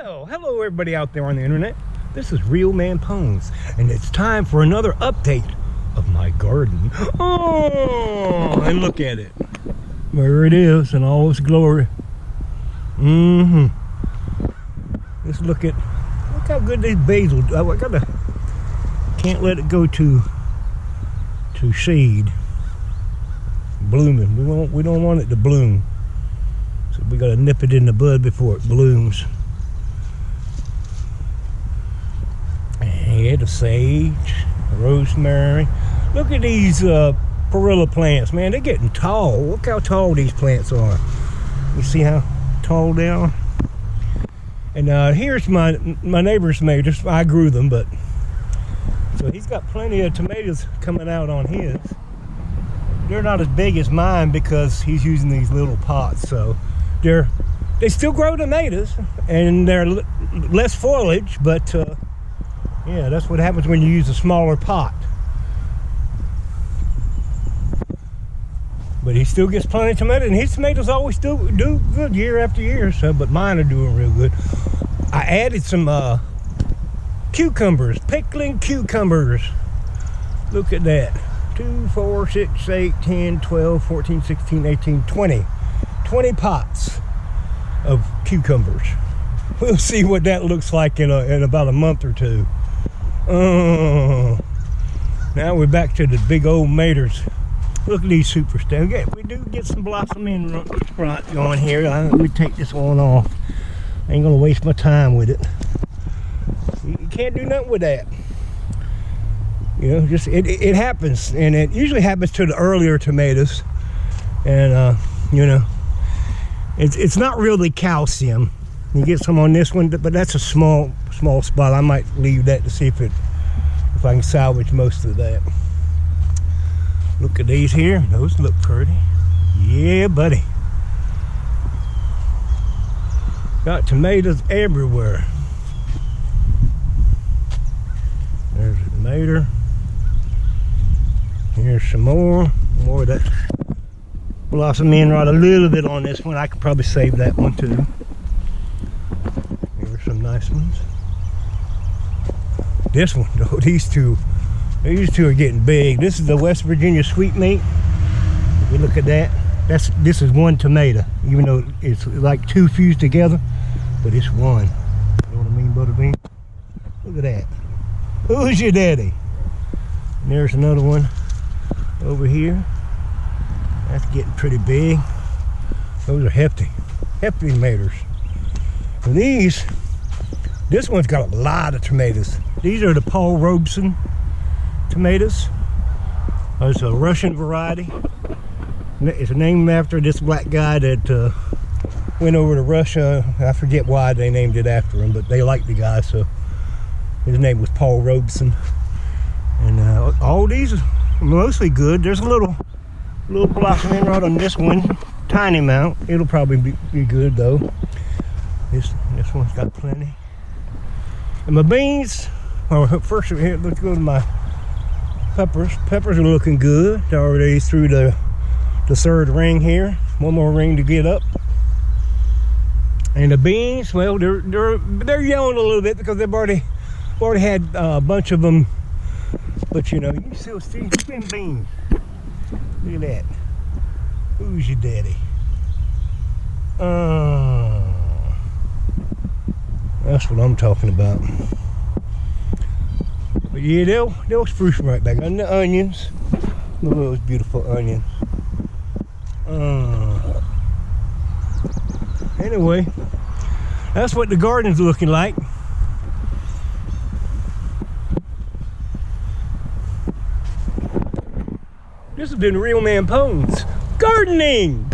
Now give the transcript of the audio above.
Well, hello everybody out there on the internet. This is RealmanPwns, and it's time for another update of my garden. Oh, and look at it. There it is in all its glory. Let's look how good these basil. Can't let it go to seed. Blooming. We don't want it to bloom. So we gotta nip it in the bud before it blooms. And the sage, the rosemary. Look at these perilla plants, man. They're getting tall. Look how tall these plants are. You see how tall they are? And here's my neighbor's tomatoes. I grew them, but so he's got plenty of tomatoes coming out on his. They're not as big as mine because he's using these little pots, so they still grow tomatoes and they're less foliage, but yeah, that's what happens when you use a smaller pot. But he still gets plenty of tomatoes, and his tomatoes always still do good year after year. So, but mine are doing real good. I added some cucumbers, pickling cucumbers. Look at that. 2, 4, 6, 8, 10, 12, 14, 16, 18, 20. 20 pots of cucumbers. We'll see what that looks like in about a month or two. Now we're back to the big old maters. Look at these superstars. Yeah, we do get some blossoming front going here. Let me take this one off. I ain't gonna waste my time with it. You can't do nothing with that. You know, just it happens, and it usually happens to the earlier tomatoes. And you know, it's not really calcium. You get some on this one, but that's a small spot. I might leave that to see if I can salvage most of that. Look at these here. Those look pretty. Yeah, buddy. Got tomatoes everywhere. There's a tomato. Here's some more of that blossoming right a little bit on this one. I could probably save that one too. Here's some nice ones. This one, though, these two are getting big. This is the West Virginia sweetmeat. If you look at that, this is one tomato, even though it's like two fused together, but it's one. You know what I mean, Butterbean? Look at that. Who's your daddy? And there's another one over here. That's getting pretty big. Those are hefty tomatoes. And this one's got a lot of tomatoes. These are the Paul Robeson tomatoes. It's a Russian variety. It's named after this black guy that went over to Russia. I forget why they named it after him, but they liked the guy, so his name was Paul Robeson. And all these are mostly good. There's a little blossoming right on this one, tiny amount. It'll probably be good though. This one's got plenty. And my beans, first here, let's go to my peppers. Peppers are looking good. They're already through the third ring here. One more ring to get up. And the beans, well, they're yelling a little bit because they've already had a bunch of them. But you know, you can still see them beans. Look at that. Who's your daddy? That's what I'm talking about. But yeah, they'll spruce right back. And the onions. Look at those beautiful onions. Anyway, that's what the garden's looking like. This has been RealmanPwns gardening.